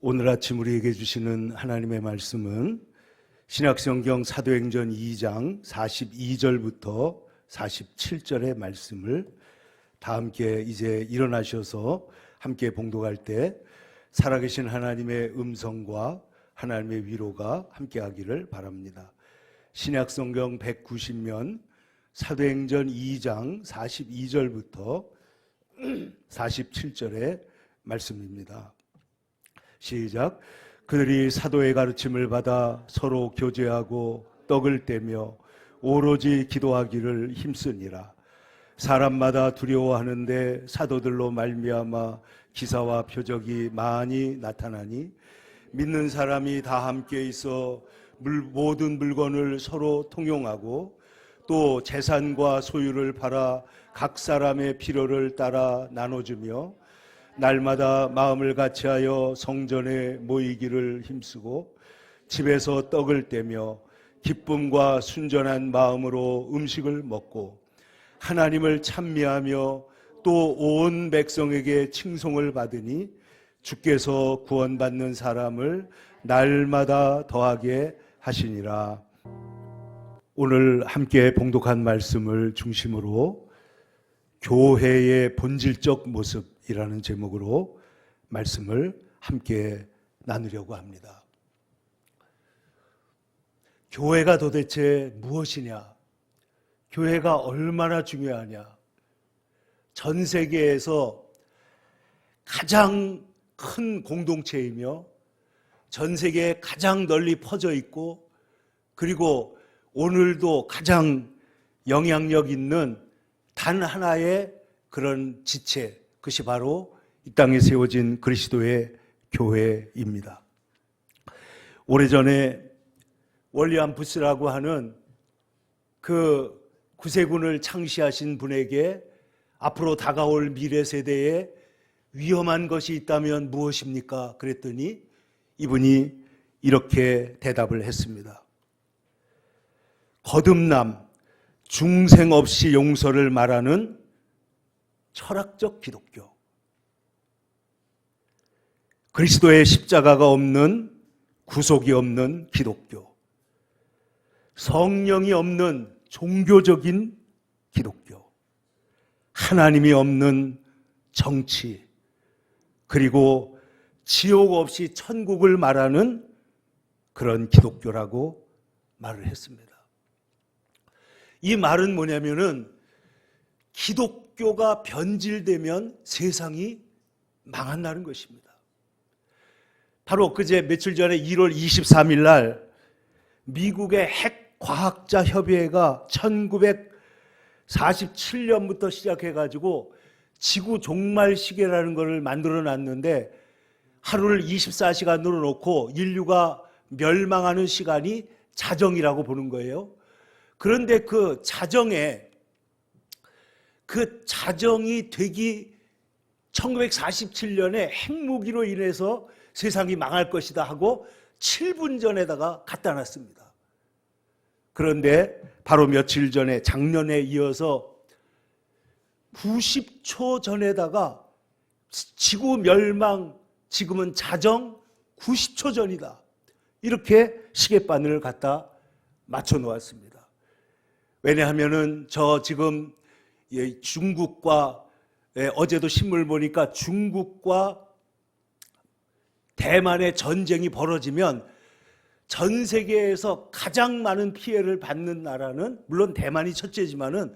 오늘 아침 우리에게 주시는 하나님의 말씀은 신약성경 사도행전 2장 42절부터 47절의 말씀을 다 함께 이제 일어나셔서 함께 봉독할 때 살아계신 하나님의 음성과 하나님의 위로가 함께하기를 바랍니다. 신약성경 190면 사도행전 2장 42절부터 47절의 말씀입니다. 시작. 그들이 사도의 가르침을 받아 서로 교제하고 떡을 떼며 오로지 기도하기를 힘쓰니라. 사람마다 두려워하는데 사도들로 말미암아 기사와 표적이 많이 나타나니 믿는 사람이 다 함께 있어 모든 물건을 서로 통용하고 또 재산과 소유를 팔아 각 사람의 필요를 따라 나눠주며 날마다 마음을 같이하여 성전에 모이기를 힘쓰고 집에서 떡을 떼며 기쁨과 순전한 마음으로 음식을 먹고 하나님을 찬미하며 또 온 백성에게 칭송을 받으니 주께서 구원받는 사람을 날마다 더하게 하시니라. 오늘 함께 봉독한 말씀을 중심으로 교회의 본질적 모습이라는 제목으로 말씀을 함께 나누려고 합니다. 교회가 도대체 무엇이냐? 교회가 얼마나 중요하냐? 전 세계에서 가장 큰 공동체이며 전 세계에 가장 널리 퍼져 있고 그리고 오늘도 가장 영향력 있는 단 하나의 그런 지체, 그것이 바로 이 땅에 세워진 그리스도의 교회입니다. 오래전에 월리엄 부스라고 하는 그 구세군을 창시하신 분에게 앞으로 다가올 미래 세대에 위험한 것이 있다면 무엇입니까? 그랬더니 이분이 이렇게 대답을 했습니다. 거듭남, 중생 없이 용서를 말하는 철학적 기독교. 그리스도의 십자가가 없는, 구속이 없는 기독교. 성령이 없는 종교적인 기독교. 하나님이 없는 정치. 그리고 지옥 없이 천국을 말하는 그런 기독교라고 말을 했습니다. 이 말은 뭐냐면은 기독교가 변질되면 세상이 망한다는 것입니다. 바로 그제 며칠 전에 1월 23일 날 미국의 핵과학자협의회가 1947년부터 시작해가지고 지구 종말 시계라는 것을 만들어 놨는데 하루를 24시간으로 놓고 인류가 멸망하는 시간이 자정이라고 보는 거예요. 그런데 그 자정이 되기 1947년에 핵무기로 인해서 세상이 망할 것이다 하고 7분 전에다가 갖다 놨습니다. 그런데 바로 며칠 전에 작년에 이어서 90초 전에다가 지구 멸망 지금은 자정 90초 전이다. 이렇게 시계바늘을 갖다 맞춰 놓았습니다. 왜냐하면은 저 지금 중국과 어제도 신문을 보니까 중국과 대만의 전쟁이 벌어지면 전 세계에서 가장 많은 피해를 받는 나라는 물론 대만이 첫째지만은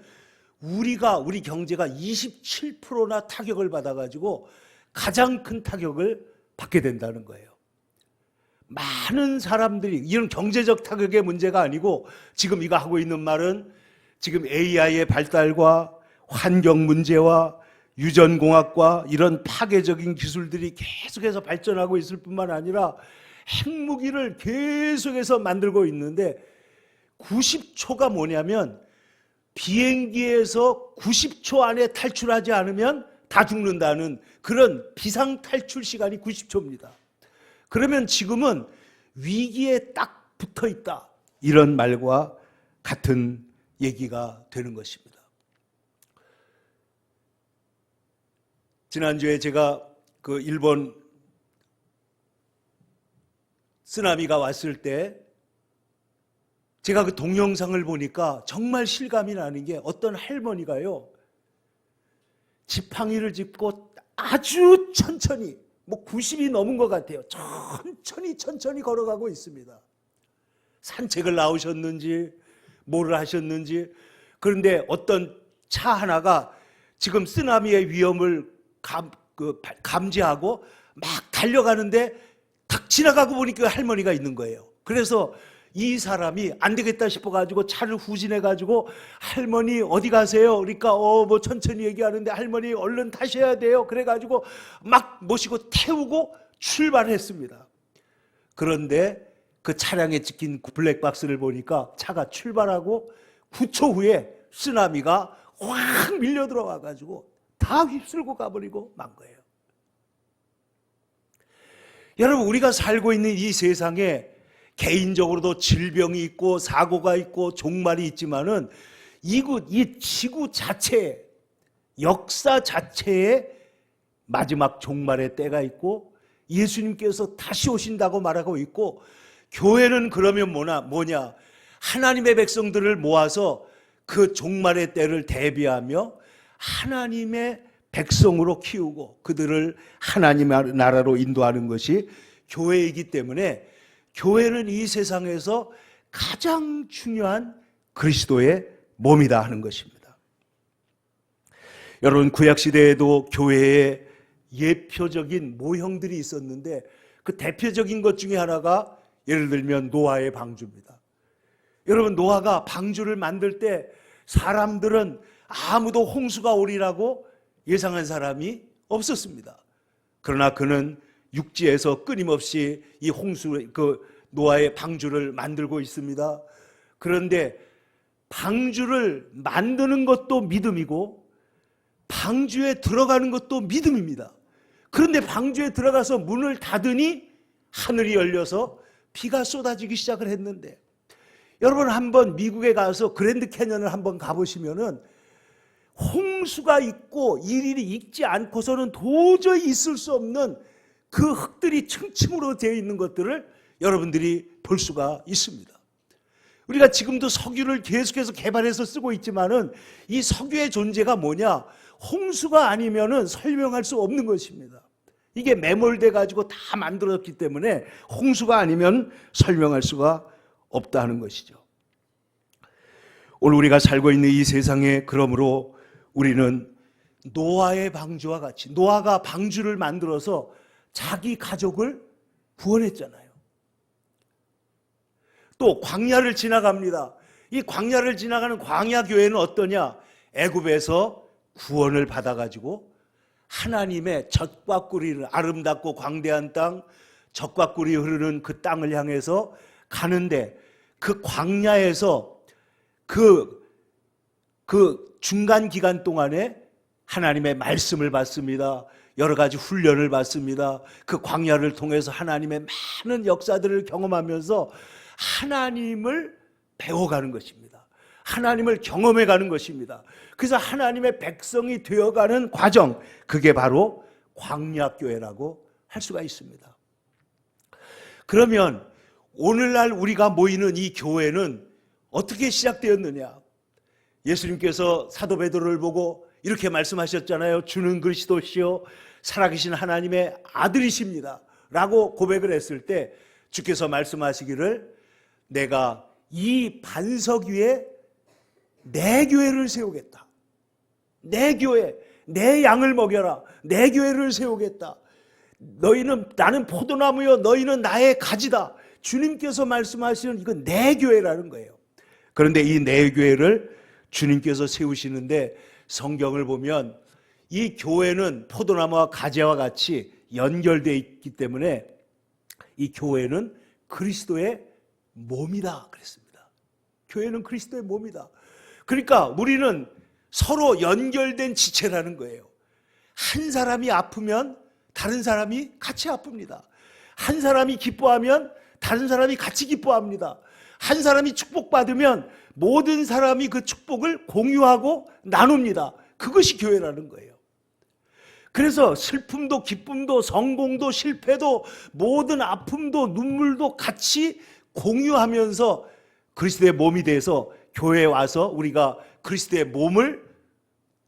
우리 경제가 27%나 타격을 받아가지고 가장 큰 타격을 받게 된다는 거예요. 많은 사람들이 이런 경제적 타격의 문제가 아니고 지금 이거 하고 있는 말은 지금 AI의 발달과 환경 문제와 유전공학과 이런 파괴적인 기술들이 계속해서 발전하고 있을 뿐만 아니라 핵무기를 계속해서 만들고 있는데 90초가 뭐냐면 비행기에서 90초 안에 탈출하지 않으면 다 죽는다는 그런 비상탈출 시간이 90초입니다. 그러면 지금은 위기에 딱 붙어 있다. 이런 말과 같은 얘기가 되는 것입니다. 지난주에 제가 그 일본 쓰나미가 왔을 때 제가 그 동영상을 보니까 정말 실감이 나는 게 어떤 할머니가요, 지팡이를 짚고 아주 천천히, 뭐 90이 넘은 것 같아요. 천천히 걸어가고 있습니다. 산책을 나오셨는지 뭐를 하셨는지. 그런데 어떤 차 하나가 지금 쓰나미의 위험을 감지하고 막 달려가는데 탁 지나가고 보니까 할머니가 있는 거예요. 그래서 이 사람이 안 되겠다 싶어가지고 차를 후진해가지고 할머니 어디 가세요? 그러니까 뭐 천천히 얘기하는데 할머니 얼른 타셔야 돼요. 그래가지고 막 모시고 태우고 출발했습니다. 그런데 그 차량에 찍힌 블랙박스를 보니까 차가 출발하고 9초 후에 쓰나미가 확 밀려 들어와가지고 다 휩쓸고 가버리고 만 거예요. 여러분, 우리가 살고 있는 이 세상에 개인적으로도 질병이 있고 사고가 있고 종말이 있지만은 이 지구 자체에, 역사 자체에 마지막 종말의 때가 있고 예수님께서 다시 오신다고 말하고 있고, 교회는 그러면 뭐냐? 하나님의 백성들을 모아서 그 종말의 때를 대비하며 하나님의 백성으로 키우고 그들을 하나님의 나라로 인도하는 것이 교회이기 때문에 교회는 이 세상에서 가장 중요한 그리스도의 몸이다 하는 것입니다. 여러분, 구약시대에도 교회에 예표적인 모형들이 있었는데 그 대표적인 것 중에 하나가 예를 들면 노아의 방주입니다. 여러분, 노아가 방주를 만들 때 사람들은 아무도 홍수가 오리라고 예상한 사람이 없었습니다. 그러나 그는 육지에서 끊임없이 이 노아의 방주를 만들고 있습니다. 그런데 방주를 만드는 것도 믿음이고 방주에 들어가는 것도 믿음입니다. 그런데 방주에 들어가서 문을 닫으니 하늘이 열려서 비가 쏟아지기 시작을 했는데, 여러분 한번 미국에 가서 그랜드 캐년을 한번 가보시면은 홍수가 있고 일일이 익지 않고서는 도저히 있을 수 없는 그 흙들이 층층으로 되어 있는 것들을 여러분들이 볼 수가 있습니다. 우리가 지금도 석유를 계속해서 개발해서 쓰고 있지만은 이 석유의 존재가 뭐냐? 홍수가 아니면은 설명할 수 없는 것입니다. 이게 매몰돼 가지고 다 만들어졌기 때문에 홍수가 아니면 설명할 수가 없다는 것이죠. 오늘 우리가 살고 있는 이 세상에 그러므로 우리는 노아의 방주와 같이, 노아가 방주를 만들어서 자기 가족을 구원했잖아요. 또 광야를 지나갑니다. 이 광야를 지나가는 광야 교회는 어떠냐? 애굽에서 구원을 받아가지고 하나님의 젖과 꿀이 아름답고 광대한 땅, 젖과 꿀이 흐르는 그 땅을 향해서 가는데, 그 광야에서 그 중간 기간 동안에 하나님의 말씀을 받습니다. 여러 가지 훈련을 받습니다. 그 광야를 통해서 하나님의 많은 역사들을 경험하면서 하나님을 배워가는 것입니다. 하나님을 경험해가는 것입니다. 그래서 하나님의 백성이 되어가는 과정, 그게 바로 광야교회라고 할 수가 있습니다. 그러면 오늘날 우리가 모이는 이 교회는 어떻게 시작되었느냐? 예수님께서 사도 베드로를 보고 이렇게 말씀하셨잖아요. 주는 그리스도시요 살아계신 하나님의 아들이십니다 라고 고백을 했을 때 주께서 말씀하시기를, 내가 이 반석 위에 내 교회를 세우겠다. 내 교회, 내 양을 먹여라. 내 교회를 세우겠다. 나는 포도나무요 너희는 나의 가지다. 주님께서 말씀하시는 이건 내 교회라는 거예요. 그런데 이 내 교회를 주님께서 세우시는데 성경을 보면 이 교회는 포도나무와 가지와 같이 연결되어 있기 때문에 이 교회는 그리스도의 몸이다 그랬습니다. 교회는 그리스도의 몸이다. 그러니까 우리는 서로 연결된 지체라는 거예요. 한 사람이 아프면 다른 사람이 같이 아픕니다. 한 사람이 기뻐하면 다른 사람이 같이 기뻐합니다. 한 사람이 축복받으면 모든 사람이 그 축복을 공유하고 나눕니다. 그것이 교회라는 거예요. 그래서 슬픔도 기쁨도 성공도 실패도 모든 아픔도 눈물도 같이 공유하면서 그리스도의 몸이 돼서 교회에 와서 우리가 그리스도의 몸을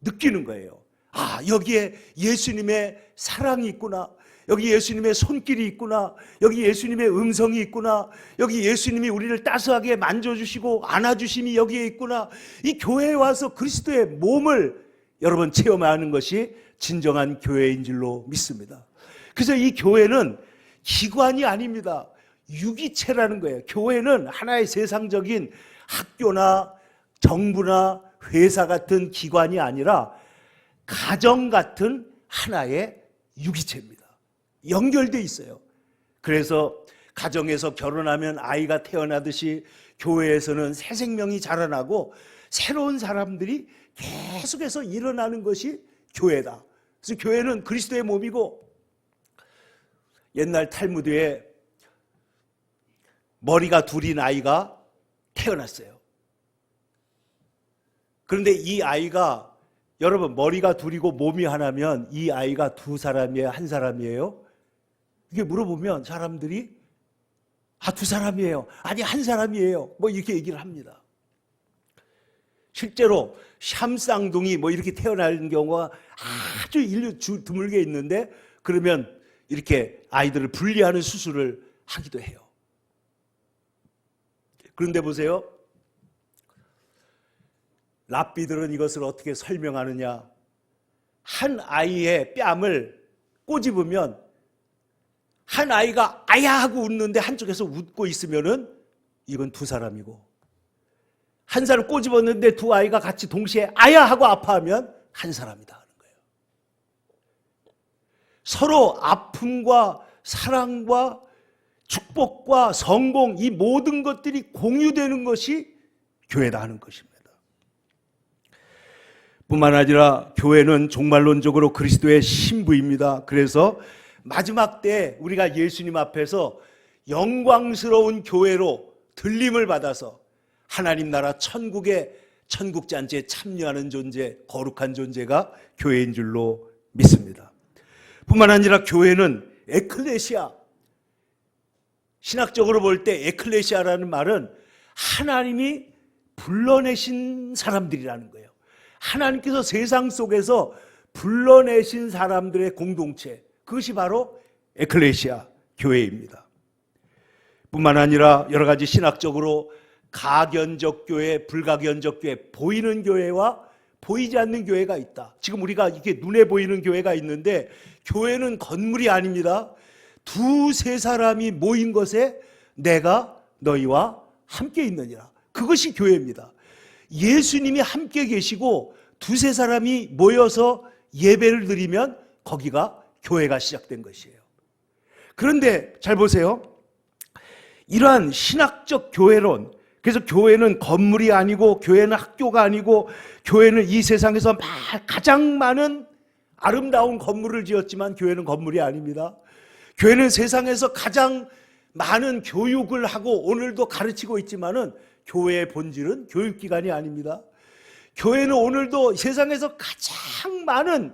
느끼는 거예요. 아, 여기에 예수님의 사랑이 있구나. 여기 예수님의 손길이 있구나. 여기 예수님의 음성이 있구나. 여기 예수님이 우리를 따스하게 만져주시고 안아주심이 여기에 있구나. 이 교회에 와서 그리스도의 몸을 여러분 체험하는 것이 진정한 교회인 줄로 믿습니다. 그래서 이 교회는 기관이 아닙니다. 유기체라는 거예요. 교회는 하나의 세상적인 학교나 정부나 회사 같은 기관이 아니라 가정 같은 하나의 유기체입니다. 연결되어 있어요. 그래서 가정에서 결혼하면 아이가 태어나듯이 교회에서는 새 생명이 자라나고 새로운 사람들이 계속해서 일어나는 것이 교회다. 그래서 교회는 그리스도의 몸이고, 옛날 탈무드에 머리가 둘인 아이가 태어났어요. 그런데 이 아이가, 여러분, 머리가 둘이고 몸이 하나면 이 아이가 두 사람이에요? 한 사람이에요? 이게 물어보면 사람들이 두 사람이에요. 아니, 한 사람이에요. 뭐 이렇게 얘기를 합니다. 실제로 샴쌍둥이 뭐 이렇게 태어나는 경우가 아주 인류 드물게 있는데, 그러면 이렇게 아이들을 분리하는 수술을 하기도 해요. 그런데 보세요. 랍비들은 이것을 어떻게 설명하느냐. 한 아이의 뺨을 꼬집으면 한 아이가 아야 하고 웃는데 한쪽에서 웃고 있으면은 이건 두 사람이고, 한 사람 꼬집었는데 두 아이가 같이 동시에 아야 하고 아파하면 한 사람이다 하는 거예요. 서로 아픔과 사랑과 축복과 성공, 이 모든 것들이 공유되는 것이 교회다 하는 것입니다. 뿐만 아니라 교회는 종말론적으로 그리스도의 신부입니다. 그래서 마지막 때 우리가 예수님 앞에서 영광스러운 교회로 들림을 받아서 하나님 나라 천국의 천국잔치에 참여하는 존재, 거룩한 존재가 교회인 줄로 믿습니다. 뿐만 아니라 교회는 에클레시아, 신학적으로 볼 때 에클레시아라는 말은 하나님이 불러내신 사람들이라는 거예요. 하나님께서 세상 속에서 불러내신 사람들의 공동체, 그것이 바로 에클레시아, 교회입니다. 뿐만 아니라 여러 가지 신학적으로 가견적 교회, 불가견적 교회, 보이는 교회와 보이지 않는 교회가 있다. 지금 우리가 이게 눈에 보이는 교회가 있는데, 교회는 건물이 아닙니다. 두세 사람이 모인 것에 내가 너희와 함께 있느니라. 그것이 교회입니다. 예수님이 함께 계시고 두세 사람이 모여서 예배를 드리면 거기가 교회가 시작된 것이에요. 그런데 잘 보세요. 이러한 신학적 교회론, 그래서 교회는 건물이 아니고, 교회는 학교가 아니고, 교회는 이 세상에서 가장 많은 아름다운 건물을 지었지만 교회는 건물이 아닙니다. 교회는 세상에서 가장 많은 교육을 하고 오늘도 가르치고 있지만은 교회의 본질은 교육기관이 아닙니다. 교회는 오늘도 세상에서 가장 많은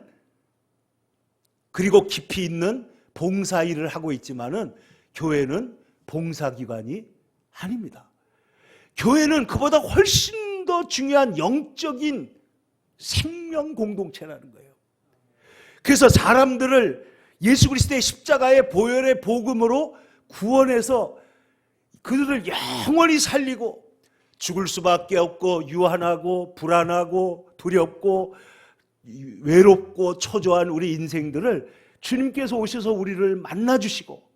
그리고 깊이 있는 봉사일을 하고 있지만은 교회는 봉사기관이 아닙니다. 교회는 그보다 훨씬 더 중요한 영적인 생명 공동체라는 거예요. 그래서 사람들을 예수 그리스도의 십자가의 보혈의 복음으로 구원해서 그들을 영원히 살리고, 죽을 수밖에 없고 유한하고 불안하고 두렵고 외롭고 초조한 우리 인생들을 주님께서 오셔서 우리를 만나주시고,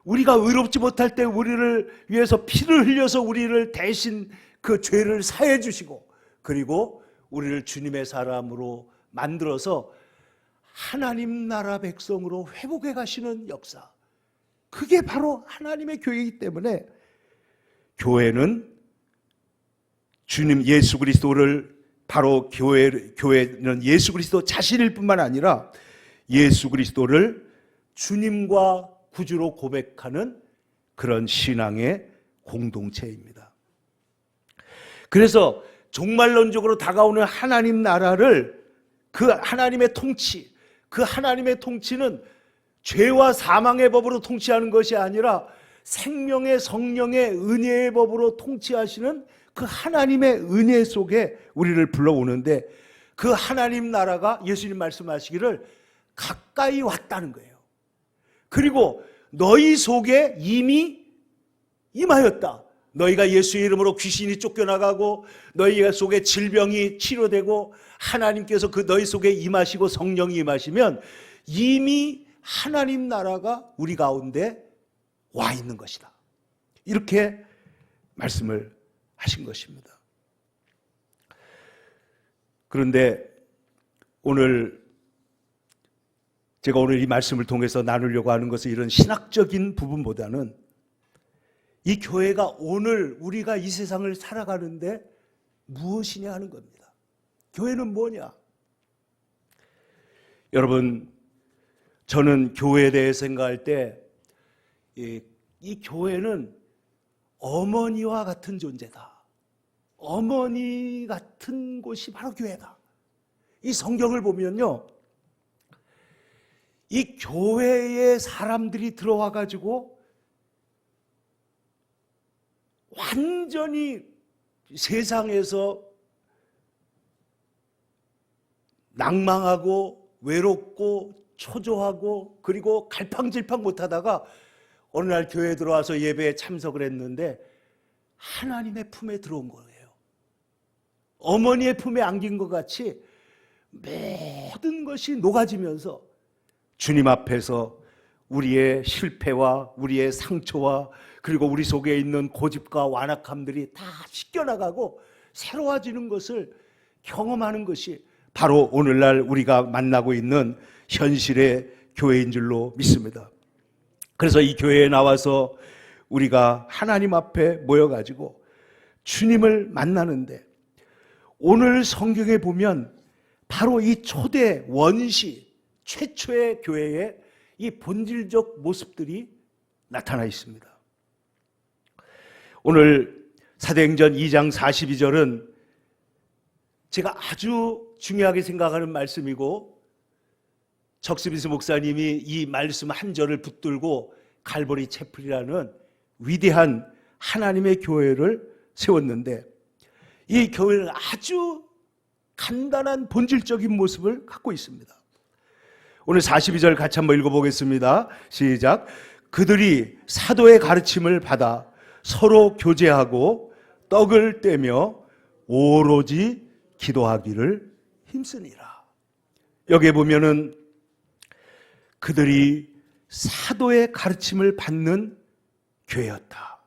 우리가 의롭지 못할 때 우리를 위해서 피를 흘려서 우리를 대신 그 죄를 사해 주시고, 그리고 우리를 주님의 사람으로 만들어서 하나님 나라 백성으로 회복해 가시는 역사, 그게 바로 하나님의 교회이기 때문에 교회는 주님 예수 그리스도를, 바로 교회는 예수 그리스도 자신일 뿐만 아니라 예수 그리스도를 주님과 구주로 고백하는 그런 신앙의 공동체입니다. 그래서 종말론적으로 다가오는 하나님 나라를, 그 하나님의 통치, 그 하나님의 통치는 죄와 사망의 법으로 통치하는 것이 아니라 생명의 성령의 은혜의 법으로 통치하시는 그 하나님의 은혜 속에 우리를 불러오는데, 그 하나님 나라가 예수님 말씀하시기를 가까이 왔다는 거예요. 그리고 너희 속에 이미 임하였다. 너희가 예수의 이름으로 귀신이 쫓겨나가고 너희 속에 질병이 치료되고 하나님께서 그 너희 속에 임하시고 성령이 임하시면 이미 하나님 나라가 우리 가운데 와 있는 것이다. 이렇게 말씀을 하신 것입니다. 그런데 제가 오늘 이 말씀을 통해서 나누려고 하는 것은 이런 신학적인 부분보다는 이 교회가 오늘 우리가 이 세상을 살아가는데 무엇이냐 하는 겁니다. 교회는 뭐냐? 여러분, 저는 교회에 대해 생각할 때 이 교회는 어머니와 같은 존재다. 어머니 같은 곳이 바로 교회다. 이 성경을 보면요, 이 교회에 사람들이 들어와 가지고 완전히 세상에서 낭망하고 외롭고 초조하고 그리고 갈팡질팡 못하다가 어느 날 교회에 들어와서 예배에 참석을 했는데 하나님의 품에 들어온 거예요. 어머니의 품에 안긴 것 같이 모든 것이 녹아지면서 주님 앞에서 우리의 실패와 우리의 상처와 그리고 우리 속에 있는 고집과 완악함들이 다 씻겨나가고 새로워지는 것을 경험하는 것이 바로 오늘날 우리가 만나고 있는 현실의 교회인 줄로 믿습니다. 그래서 이 교회에 나와서 우리가 하나님 앞에 모여가지고 주님을 만나는데, 오늘 성경에 보면 바로 이 초대 원시 최초의 교회의 이 본질적 모습들이 나타나 있습니다. 오늘 사도행전 2장 42절은 제가 아주 중요하게 생각하는 말씀이고, 적스미스 목사님이 이 말씀 한 절을 붙들고 갈보리 채플이라는 위대한 하나님의 교회를 세웠는데, 이 교회는 아주 간단한 본질적인 모습을 갖고 있습니다. 오늘 42절 같이 한번 읽어보겠습니다. 시작. 그들이 사도의 가르침을 받아 서로 교제하고 떡을 떼며 오로지 기도하기를 힘쓰니라. 여기에 보면은 그들이 사도의 가르침을 받는 교회였다.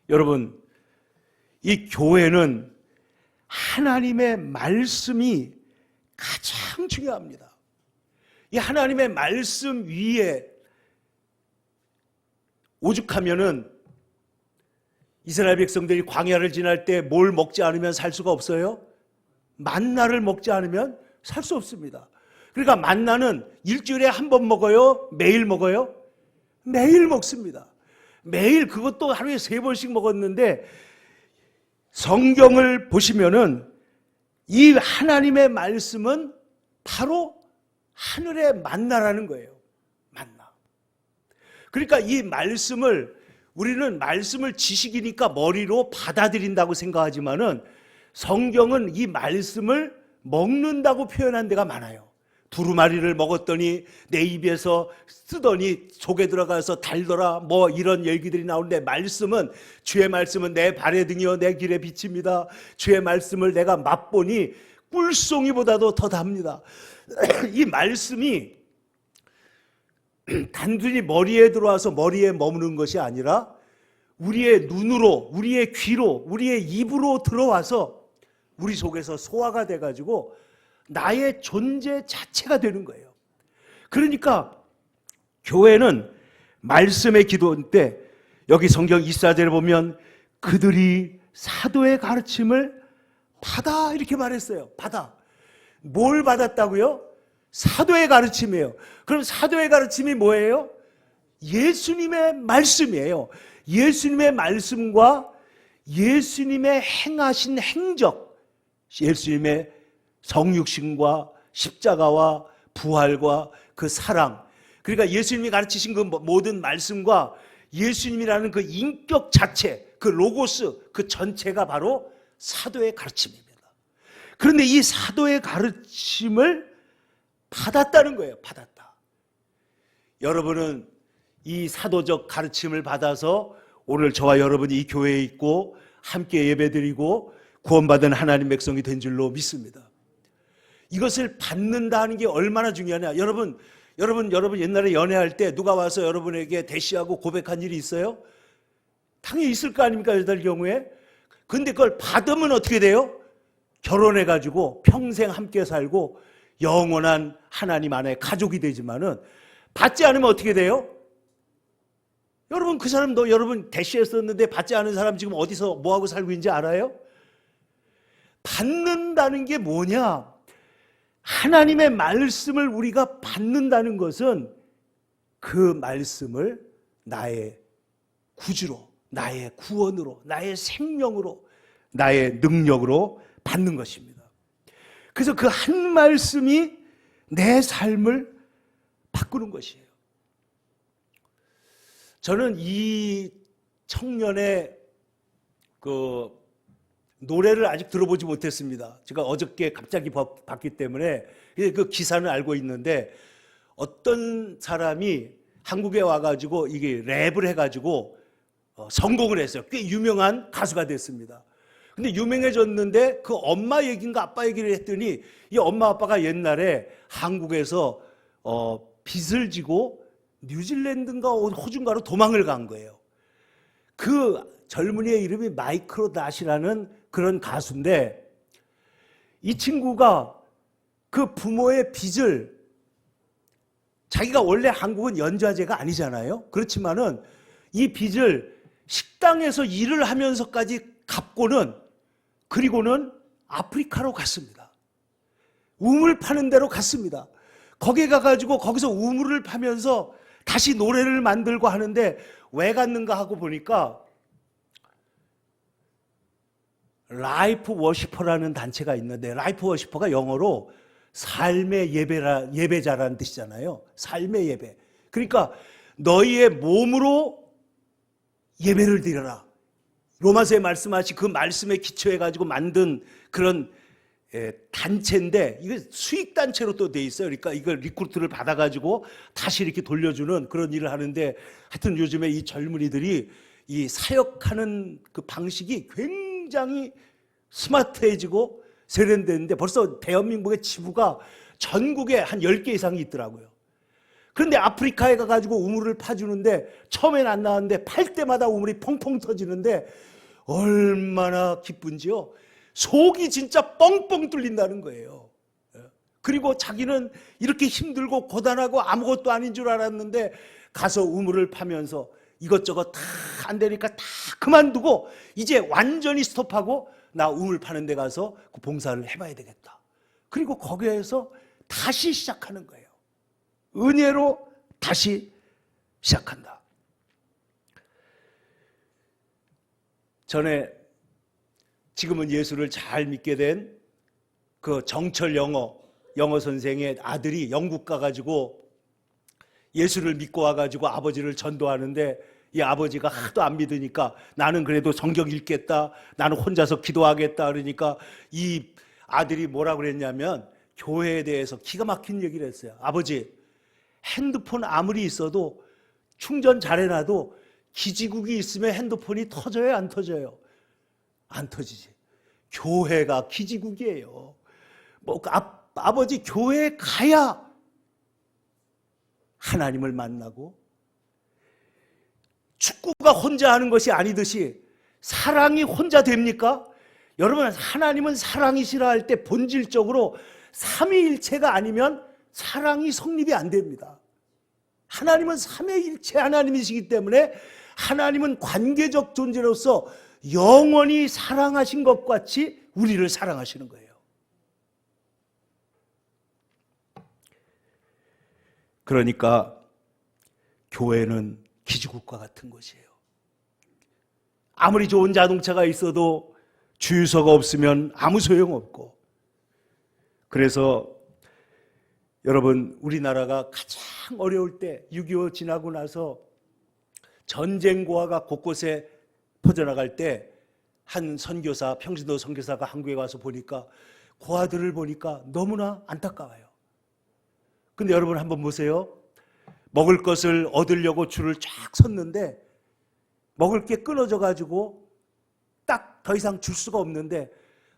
여러분, 이 교회는 하나님의 말씀이 가장 중요합니다. 이 하나님의 말씀 위에 오죽하면은 이스라엘 백성들이 광야를 지날 때 뭘 먹지 않으면 살 수가 없어요? 만나를 먹지 않으면 살 수 없습니다. 그러니까 만나는 일주일에 한 번 먹어요? 매일 먹어요? 매일 먹습니다. 매일, 그것도 하루에 3번씩 먹었는데, 성경을 보시면은 이 하나님의 말씀은 바로 하늘의 만나라는 거예요. 만나. 그러니까 이 말씀을, 우리는 말씀을 지식이니까 머리로 받아들인다고 생각하지만은 성경은 이 말씀을 먹는다고 표현한 데가 많아요. 두루마리를 먹었더니 내 입에서 쓰더니 속에 들어가서 달더라, 뭐 이런 얘기들이 나오는데, 말씀은, 주의 말씀은 내 발의 등이요 내 길의 빛입니다. 주의 말씀을 내가 맛보니 꿀송이보다도 더 답니다. 이 말씀이 단순히 머리에 들어와서 머리에 머무는 것이 아니라 우리의 눈으로, 우리의 귀로, 우리의 입으로 들어와서 우리 속에서 소화가 돼가지고 나의 존재 자체가 되는 거예요. 그러니까 교회는 말씀의 기도 때, 여기 성경 24절에 보면 그들이 사도의 가르침을 받아, 이렇게 말했어요. 받아. 뭘 받았다고요? 사도의 가르침이에요. 그럼 사도의 가르침이 뭐예요? 예수님의 말씀이에요. 예수님의 말씀과 예수님의 행하신 행적, 예수님의 성육신과 십자가와 부활과 그 사랑, 그러니까 예수님이 가르치신 그 모든 말씀과 예수님이라는 그 인격 자체, 그 로고스, 그 전체가 바로 사도의 가르침입니다. 그런데 이 사도의 가르침을 받았다는 거예요. 받았다. 여러분은 이 사도적 가르침을 받아서 오늘 저와 여러분이 이 교회에 있고 함께 예배드리고 구원받은 하나님 백성이 된 줄로 믿습니다. 이것을 받는다는 게 얼마나 중요하냐. 여러분 옛날에 연애할 때 누가 와서 여러분에게 대시하고 고백한 일이 있어요? 당연히 있을 거 아닙니까? 여자들 경우에. 근데 그걸 받으면 어떻게 돼요? 결혼해가지고 평생 함께 살고 영원한 하나님 안에 가족이 되지만은 받지 않으면 어떻게 돼요? 여러분 그 사람도 여러분 대시했었는데 받지 않은 사람 지금 어디서 뭐하고 살고 있는지 알아요? 받는다는 게 뭐냐? 하나님의 말씀을 우리가 받는다는 것은 그 말씀을 나의 구주로, 나의 구원으로, 나의 생명으로, 나의 능력으로 받는 것입니다. 그래서 그 한 말씀이 내 삶을 바꾸는 것이에요. 저는 이 청년의 그 노래를 아직 들어보지 못했습니다. 제가 어저께 갑자기 봤기 때문에 그 기사는 알고 있는데 어떤 사람이 한국에 와가지고 이게 랩을 해가지고 성공을 했어요. 꽤 유명한 가수가 됐습니다. 근데 유명해졌는데 그 엄마 얘기인가 아빠 얘기를 했더니 이 엄마 아빠가 옛날에 한국에서 빚을 지고 뉴질랜드인가 호주인가로 도망을 간 거예요. 그 젊은이의 이름이 마이클 낫이라는 그런 가수인데 이 친구가 그 부모의 빚을 자기가 원래 한국은 연좌제가 아니잖아요. 그렇지만은 이 빚을 식당에서 일을 하면서까지 갚고는 그리고는 아프리카로 갔습니다. 우물 파는 데로 갔습니다. 거기에 가가지고 거기서 우물을 파면서 다시 노래를 만들고 하는데 왜 갔는가 하고 보니까 라이프 워시퍼라는 단체가 있는데 라이프 워시퍼가 영어로 삶의 예배자라는 뜻이잖아요. 삶의 예배. 그러니까 너희의 몸으로 예배를 드려라. 로마서에 말씀하신 그 말씀에 기초해가지고 만든 그런 단체인데 이게 수익단체로 또 돼 있어요. 그러니까 이걸 리크루트를 받아가지고 다시 이렇게 돌려주는 그런 일을 하는데 하여튼 요즘에 이 젊은이들이 이 사역하는 그 방식이 굉장히 스마트해지고 세련됐는데 벌써 대한민국의 지부가 전국에 한 10개 이상이 있더라고요. 그런데 아프리카에 가가지고 우물을 파주는데 처음엔 안 나왔는데 팔 때마다 우물이 펑펑 터지는데 얼마나 기쁜지요. 속이 진짜 뻥뻥 뚫린다는 거예요. 그리고 자기는 이렇게 힘들고 고단하고 아무것도 아닌 줄 알았는데 가서 우물을 파면서 이것저것 다 안 되니까 다 그만두고 이제 완전히 스톱하고 나 우물 파는 데 가서 그 봉사를 해봐야 되겠다. 그리고 거기에서 다시 시작하는 거예요. 은혜로 다시 시작한다. 전에 지금은 예수를 잘 믿게 된 그 정철 영어 선생의 아들이 영국 가가지고 예수를 믿고 와가지고 아버지를 전도하는데 이 아버지가 하도 안 믿으니까 나는 그래도 성경 읽겠다. 나는 혼자서 기도하겠다. 그러니까 이 아들이 뭐라고 그랬냐면 교회에 대해서 기가 막힌 얘기를 했어요. 아버지, 핸드폰 아무리 있어도 충전 잘 해놔도 기지국이 있으면 핸드폰이 터져요? 안 터져요? 안 터지지. 교회가 기지국이에요. 아버지 교회에 가야 하나님을 만나고 축구가 혼자 하는 것이 아니듯이 사랑이 혼자 됩니까? 여러분 하나님은 사랑이시라 할 때 본질적으로 삼위일체가 아니면 사랑이 성립이 안 됩니다. 하나님은 삼위일체 하나님이시기 때문에 하나님은 관계적 존재로서 영원히 사랑하신 것 같이 우리를 사랑하시는 거예요. 그러니까 교회는 기지국과 같은 것이에요. 아무리 좋은 자동차가 있어도 주유소가 없으면 아무 소용없고 그래서 여러분, 우리나라가 가장 어려울 때 6.25 지나고 나서 전쟁 고화가 곳곳에 퍼져나갈 때 한 선교사, 평신도 선교사가 한국에 와서 보니까 고아들을 보니까 너무나 안타까워요. 근데 여러분 한번 보세요. 먹을 것을 얻으려고 줄을 쫙 섰는데 먹을 게 끊어져 가지고 딱 더 이상 줄 수가 없는데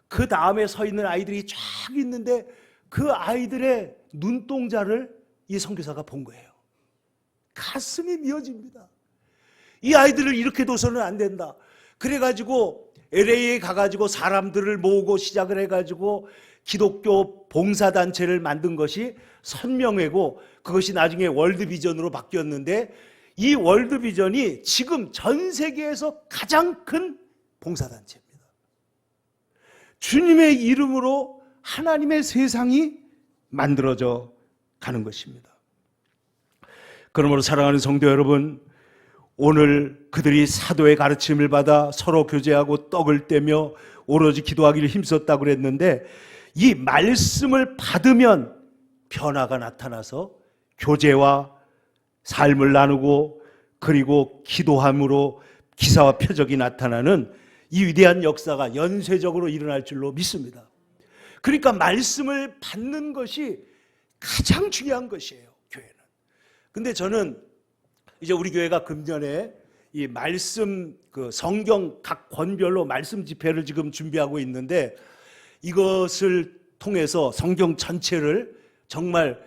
그 다음에 서 있는 아이들이 쫙 있는데 그 아이들의 눈동자를 이 선교사가 본 거예요. 가슴이 미어집니다. 이 아이들을 이렇게 둬서는 안 된다. 그래가지고 LA에 가가지고 사람들을 모으고 시작을 해가지고 기독교 봉사단체를 만든 것이 선명회고 그것이 나중에 월드비전으로 바뀌었는데 이 월드비전이 지금 전 세계에서 가장 큰 봉사단체입니다. 주님의 이름으로 하나님의 세상이 만들어져 가는 것입니다. 그러므로 사랑하는 성도 여러분, 오늘 그들이 사도의 가르침을 받아 서로 교제하고 떡을 떼며 오로지 기도하기를 힘썼다고 그랬는데 이 말씀을 받으면 변화가 나타나서 교제와 삶을 나누고 그리고 기도함으로 기사와 표적이 나타나는 이 위대한 역사가 연쇄적으로 일어날 줄로 믿습니다. 그러니까 말씀을 받는 것이 가장 중요한 것이에요, 교회는. 근데 저는 이제 우리 교회가 금년에 이 말씀, 성경 각 권별로 말씀 집회를 지금 준비하고 있는데 이것을 통해서 성경 전체를 정말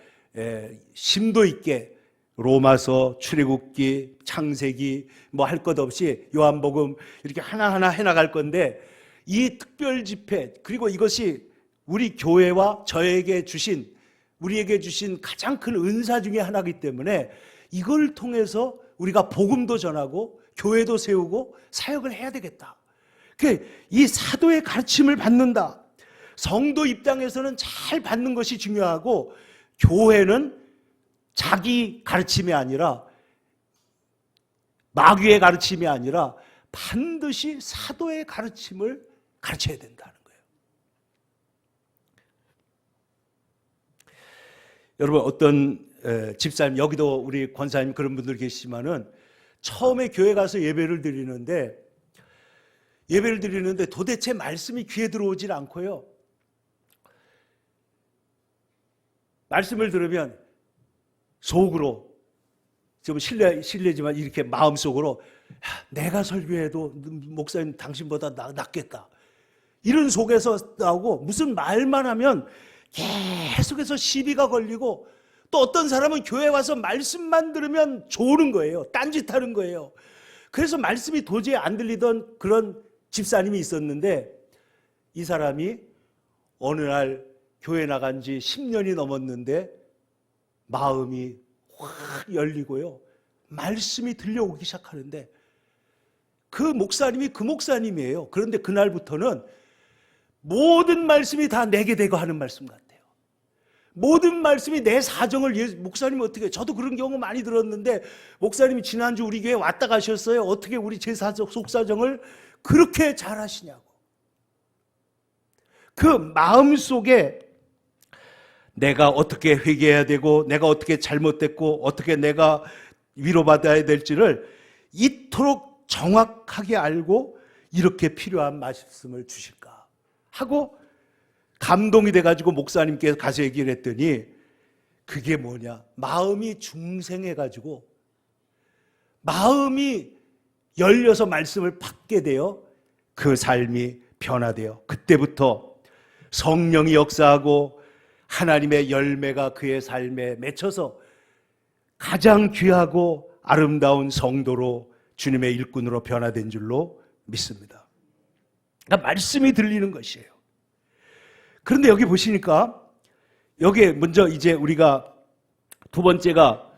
심도 있게 로마서, 출애굽기, 창세기 뭐 할 것 없이 요한복음 이렇게 하나하나 해나갈 건데 이 특별 집회 그리고 이것이 우리 교회와 우리에게 주신 가장 큰 은사 중에 하나이기 때문에 이걸 통해서 우리가 복음도 전하고 교회도 세우고 사역을 해야 되겠다. 이 사도의 가르침을 받는다. 성도 입장에서는 잘 받는 것이 중요하고 교회는 자기 가르침이 아니라 마귀의 가르침이 아니라 반드시 사도의 가르침을 가르쳐야 된다는 거예요. 여러분 어떤 집사님, 여기도 우리 권사님 그런 분들 계시지만은 처음에 교회 가서 예배를 드리는데 도대체 말씀이 귀에 들어오질 않고요. 말씀을 들으면 속으로 좀 실례지만 이렇게 마음속으로 내가 설교해도 목사님 당신보다 낫겠다. 이런 속에서 나오고 무슨 말만 하면 계속해서 시비가 걸리고 또 어떤 사람은 교회 와서 말씀만 들으면 조는 거예요. 딴짓하는 거예요. 그래서 말씀이 도저히 안 들리던 그런 집사님이 있었는데 이 사람이 어느 날 교회 나간 지 10년이 넘었는데 마음이 확 열리고요. 말씀이 들려오기 시작하는데 그 목사님이 그 목사님이에요. 그런데 그날부터는 모든 말씀이 다 내게 되고 하는 말씀 같아요. 모든 말씀이 내 사정을 목사님이 어떻게, 저도 그런 경우 많이 들었는데 목사님이 지난주 우리 교회 왔다 가셨어요. 어떻게 우리 제 속사정을 그렇게 잘 하시냐고. 그 마음속에 내가 어떻게 회개해야 되고 내가 어떻게 잘못됐고 어떻게 내가 위로받아야 될지를 이토록 정확하게 알고 이렇게 필요한 말씀을 주실까 하고 감동이 돼가지고 목사님께 가서 얘기를 했더니 그게 뭐냐, 마음이 중생해가지고 마음이 열려서 말씀을 받게 되어 그 삶이 변화되어 그때부터 성령이 역사하고 하나님의 열매가 그의 삶에 맺혀서 가장 귀하고 아름다운 성도로 주님의 일꾼으로 변화된 줄로 믿습니다. 그러니까 말씀이 들리는 것이에요. 그런데 여기 보시니까 여기에 먼저 이제 우리가 두 번째가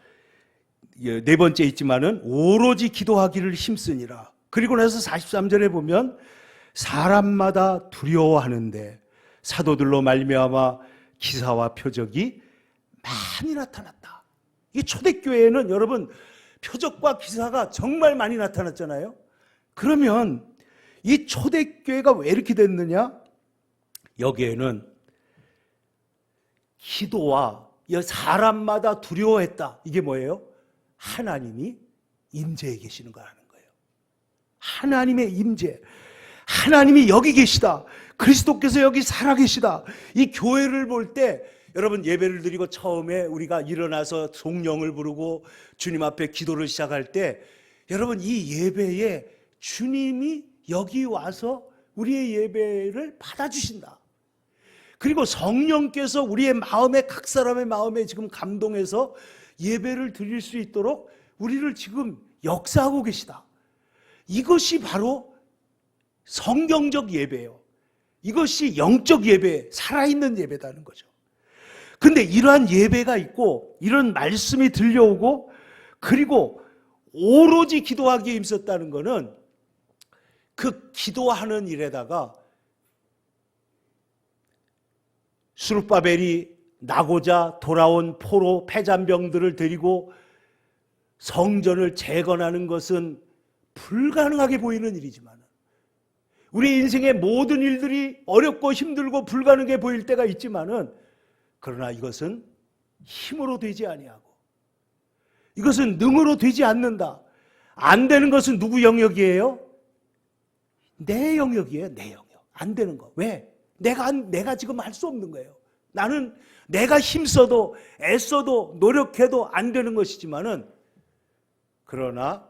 네 번째 있지만은 오로지 기도하기를 힘쓰니라. 그리고 나서 43절에 보면 사람마다 두려워하는데 사도들로 말미암아 기사와 표적이 많이 나타났다. 이 초대교회에는 여러분 표적과 기사가 정말 많이 나타났잖아요. 그러면 이 초대교회가 왜 이렇게 됐느냐? 여기에는 기도와 사람마다 두려워했다. 이게 뭐예요? 하나님이 임재해 계시는 거라는 거예요. 하나님의 임재. 하나님이 여기 계시다. 그리스도께서 여기 살아계시다. 이 교회를 볼 때 여러분 예배를 드리고 처음에 우리가 일어나서 성령을 부르고 주님 앞에 기도를 시작할 때 여러분 이 예배에 주님이 여기 와서 우리의 예배를 받아주신다. 그리고 성령께서 우리의 마음에 각 사람의 마음에 지금 감동해서 예배를 드릴 수 있도록 우리를 지금 역사하고 계시다. 이것이 바로 성경적 예배예요. 이것이 영적 예배, 살아있는 예배다는 거죠. 근데 이러한 예배가 있고 이런 말씀이 들려오고 그리고 오로지 기도하기에 힘썼다는 것은 그 기도하는 일에다가 스룹바벨이 나고자 돌아온 포로 패잔병들을 데리고 성전을 재건하는 것은 불가능하게 보이는 일이지만 우리 인생의 모든 일들이 어렵고 힘들고 불가능해 보일 때가 있지만은 그러나 이것은 힘으로 되지 아니하고 이것은 능으로 되지 않는다. 안 되는 것은 누구 영역이에요? 내 영역이에요. 내 영역. 안 되는 거. 왜? 내가 지금 할 수 없는 거예요. 나는 내가 힘써도 애써도 노력해도 안 되는 것이지만은 그러나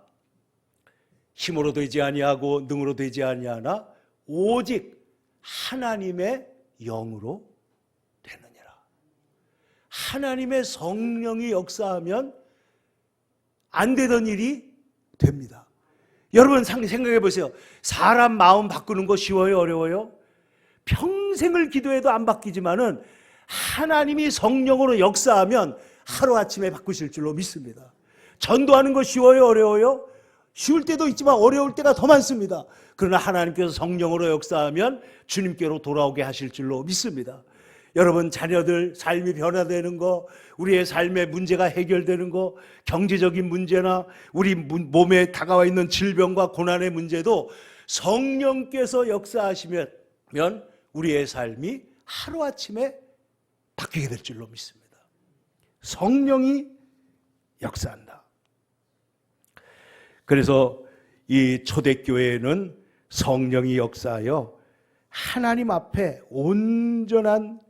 힘으로 되지 아니하고 능으로 되지 아니하나 오직 하나님의 영으로 되느니라. 하나님의 성령이 역사하면 안 되던 일이 됩니다. 여러분 생각해 보세요. 사람 마음 바꾸는 거 쉬워요? 어려워요? 평생을 기도해도 안 바뀌지만은 하나님이 성령으로 역사하면 하루아침에 바꾸실 줄로 믿습니다. 전도하는 거 쉬워요? 어려워요? 쉬울 때도 있지만 어려울 때가 더 많습니다. 그러나 하나님께서 성령으로 역사하면 주님께로 돌아오게 하실 줄로 믿습니다. 여러분 자녀들 삶이 변화되는 거, 우리의 삶의 문제가 해결되는 거, 경제적인 문제나 우리 몸에 다가와 있는 질병과 고난의 문제도 성령께서 역사하시면 우리의 삶이 하루아침에 바뀌게 될 줄로 믿습니다. 성령이 역사한다. 그래서 이 초대교회에는 성령이 역사하여 하나님 앞에 온전한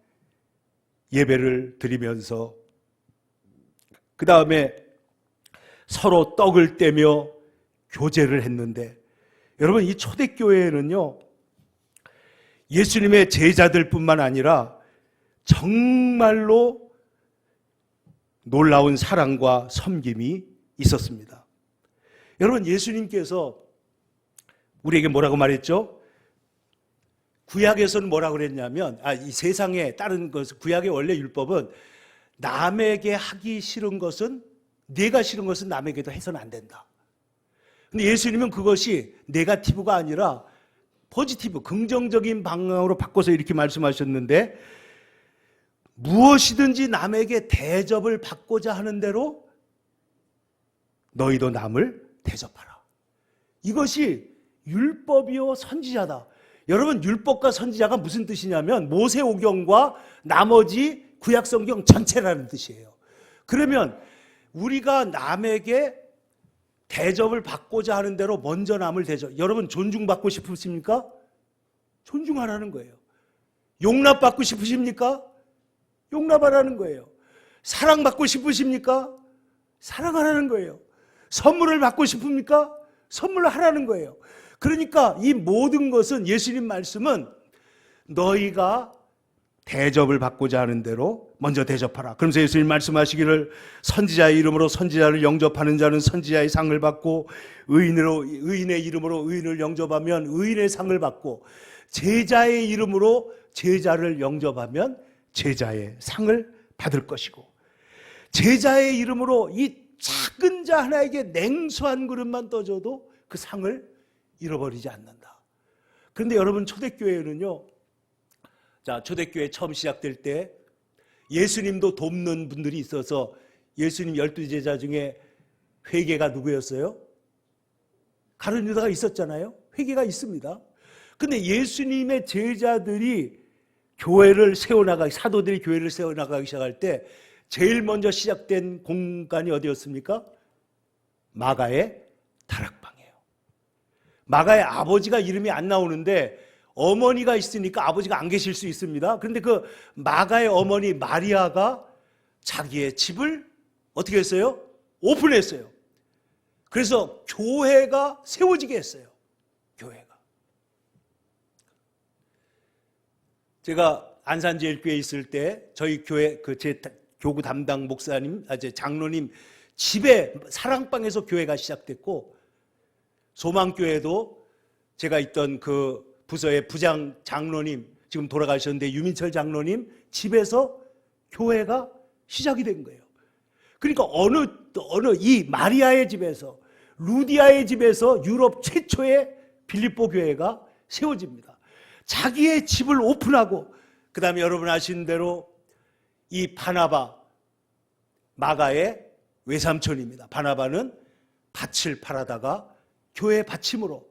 예배를 드리면서 그 다음에 서로 떡을 떼며 교제를 했는데 여러분 이 초대교회에는요 예수님의 제자들뿐만 아니라 정말로 놀라운 사랑과 섬김이 있었습니다. 여러분 예수님께서 우리에게 뭐라고 말했죠? 구약에서는 뭐라고 그랬냐면 이 세상에 다른 것 구약의 원래 율법은 남에게 하기 싫은 것은 내가 싫은 것은 남에게도 해서는 안 된다. 근데 예수님은 그것이 네거티브가 아니라 포지티브 긍정적인 방향으로 바꿔서 이렇게 말씀하셨는데 무엇이든지 남에게 대접을 받고자 하는 대로 너희도 남을 대접하라. 이것이 율법이요 선지자다. 여러분 율법과 선지자가 무슨 뜻이냐면 모세오경과 나머지 구약성경 전체라는 뜻이에요. 그러면 우리가 남에게 대접을 받고자 하는 대로 먼저 남을 대접. 여러분 존중받고 싶으십니까? 존중하라는 거예요. 용납받고 싶으십니까? 용납하라는 거예요. 사랑받고 싶으십니까? 사랑하라는 거예요. 선물을 받고 싶습니까? 선물을 하라는 거예요. 그러니까 이 모든 것은 예수님 말씀은 너희가 대접을 받고자 하는 대로 먼저 대접하라. 그러면서 예수님 말씀하시기를 선지자의 이름으로 선지자를 영접하는 자는 선지자의 상을 받고 의인의 이름으로 의인을 영접하면 의인의 상을 받고 제자의 이름으로 제자를 영접하면 제자의 상을 받을 것이고 제자의 이름으로 이 작은 자 하나에게 냉수 한 그릇만 떠줘도 그 상을 잃어버리지 않는다. 그런데 여러분 초대교회는요, 자 초대교회 처음 시작될 때 예수님도 돕는 분들이 있어서 예수님 12제자 중에 회개가 누구였어요? 가룟 유다가 있었잖아요. 회개가 있습니다. 근데 예수님의 제자들이 교회를 세워나가기, 사도들이 교회를 세워나가기 시작할 때 제일 먼저 시작된 공간이 어디였습니까? 마가의 다락방이에요. 마가의 아버지가 이름이 안 나오는데 어머니가 있으니까 아버지가 안 계실 수 있습니다. 그런데 그 마가의 어머니 마리아가 자기의 집을 어떻게 했어요? 오픈했어요. 그래서 교회가 세워지게 했어요. 교회가. 제가 안산제일교회에 있을 때 저희 교회 제 교구 담당 목사님, 제 장로님 집에 사랑방에서 교회가 시작됐고, 소망교회도 제가 있던 그 부서의 부장 장로님, 지금 돌아가셨는데 유민철 장로님 집에서 교회가 시작이 된 거예요. 그러니까 어느 이 마리아의 집에서, 루디아의 집에서 유럽 최초의 빌립보 교회가 세워집니다. 자기의 집을 오픈하고, 그 다음에 여러분 아시는 대로 이 바나바, 마가의 외삼촌입니다. 바나바는 밭을 팔아다가 교회 받침으로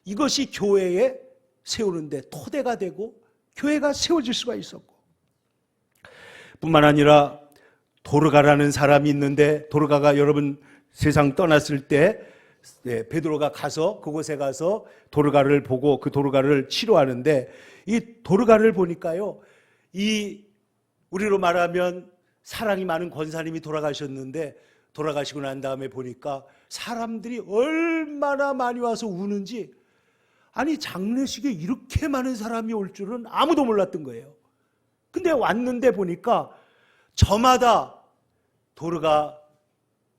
이것이 교회에 세우는데 토대가 되고 교회가 세워질 수가 있었고, 뿐만 아니라 도르가라는 사람이 있는데, 도르가가 여러분 세상 떠났을 때 베드로가 가서 그곳에 가서 도르가를 보고 그 도르가를 치료하는데, 이 도르가를 보니까요, 이 우리로 말하면 사랑이 많은 권사님이 돌아가셨는데, 돌아가시고 난 다음에 보니까 사람들이 얼마나 많이 와서 우는지, 아니 장례식에 이렇게 많은 사람이 올 줄은 아무도 몰랐던 거예요. 근데 왔는데 보니까 저마다 도르가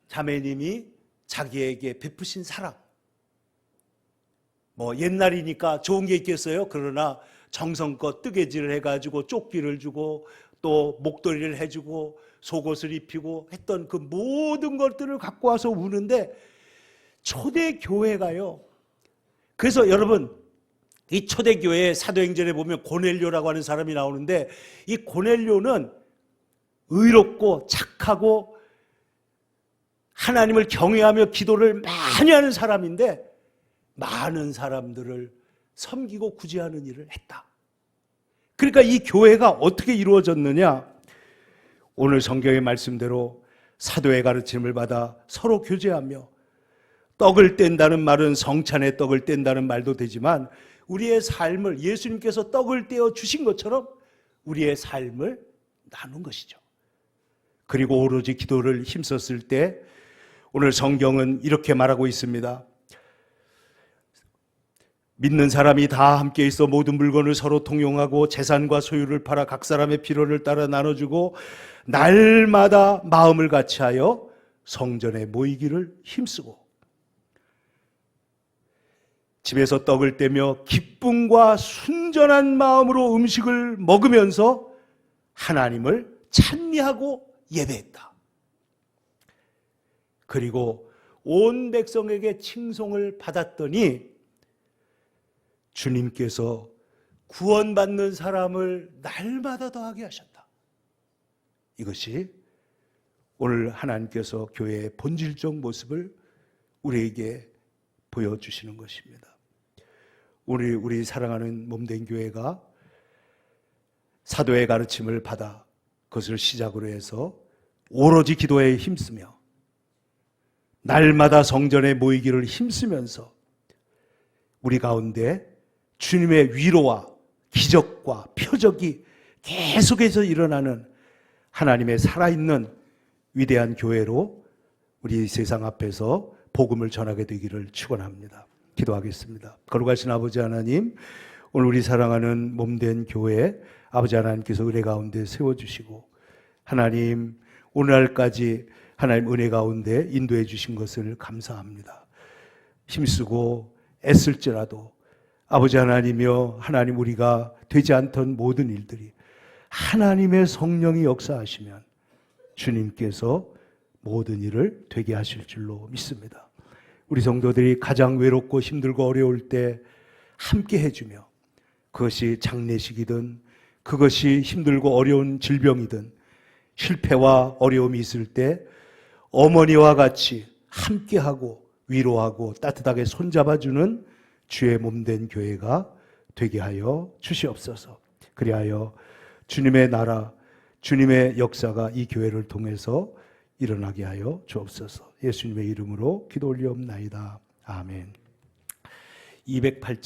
자매님이 자기에게 베푸신 사랑, 뭐 옛날이니까 좋은 게 있겠어요. 그러나 정성껏 뜨개질을 해가지고 조끼를 주고 또 목도리를 해주고 속옷을 입히고 했던 그 모든 것들을 갖고 와서 우는데, 초대교회가요, 그래서 여러분 이 초대교회 사도행전에 보면 고넬료라고 하는 사람이 나오는데, 이 고넬료는 의롭고 착하고 하나님을 경외하며 기도를 많이 하는 사람인데, 많은 사람들을 섬기고 구제하는 일을 했다. 그러니까 이 교회가 어떻게 이루어졌느냐, 오늘 성경의 말씀대로 사도의 가르침을 받아 서로 교제하며, 떡을 뗀다는 말은 성찬의 떡을 뗀다는 말도 되지만 우리의 삶을 예수님께서 떡을 떼어 주신 것처럼 우리의 삶을 나눈 것이죠. 그리고 오로지 기도를 힘썼을 때 오늘 성경은 이렇게 말하고 있습니다. 믿는 사람이 다 함께 있어 모든 물건을 서로 통용하고 재산과 소유를 팔아 각 사람의 필요를 따라 나눠주고 날마다 마음을 같이하여 성전에 모이기를 힘쓰고, 집에서 떡을 떼며 기쁨과 순전한 마음으로 음식을 먹으면서 하나님을 찬미하고 예배했다. 그리고 온 백성에게 칭송을 받았더니 주님께서 구원받는 사람을 날마다 더하게 하셨다. 이것이 오늘 하나님께서 교회의 본질적 모습을 우리에게 보여주시는 것입니다. 우리 사랑하는 몸된 교회가 사도의 가르침을 받아 그것을 시작으로 해서 오로지 기도에 힘쓰며 날마다 성전에 모이기를 힘쓰면서 우리 가운데 주님의 위로와 기적과 표적이 계속해서 일어나는 하나님의 살아있는 위대한 교회로 우리 세상 앞에서 복음을 전하게 되기를 축원합니다. 기도하겠습니다. 거룩하신 아버지 하나님, 오늘 우리 사랑하는 몸된 교회 아버지 하나님께서 은혜 가운데 세워주시고, 하나님 오늘날까지 하나님 은혜 가운데 인도해 주신 것을 감사합니다. 힘쓰고 애쓸지라도 아버지 하나님이여, 하나님 우리가 되지 않던 모든 일들이 하나님의 성령이 역사하시면 주님께서 모든 일을 되게 하실 줄로 믿습니다. 우리 성도들이 가장 외롭고 힘들고 어려울 때 함께 해주며, 그것이 장례식이든 그것이 힘들고 어려운 질병이든 실패와 어려움이 있을 때 어머니와 같이 함께하고 위로하고 따뜻하게 손잡아주는 주의 몸된 교회가 되게 하여 주시옵소서. 그리하여 주님의 나라, 주님의 역사가 이 교회를 통해서 일어나게 하여 주옵소서. 예수님의 이름으로 기도 올리옵나이다. 아멘. 208장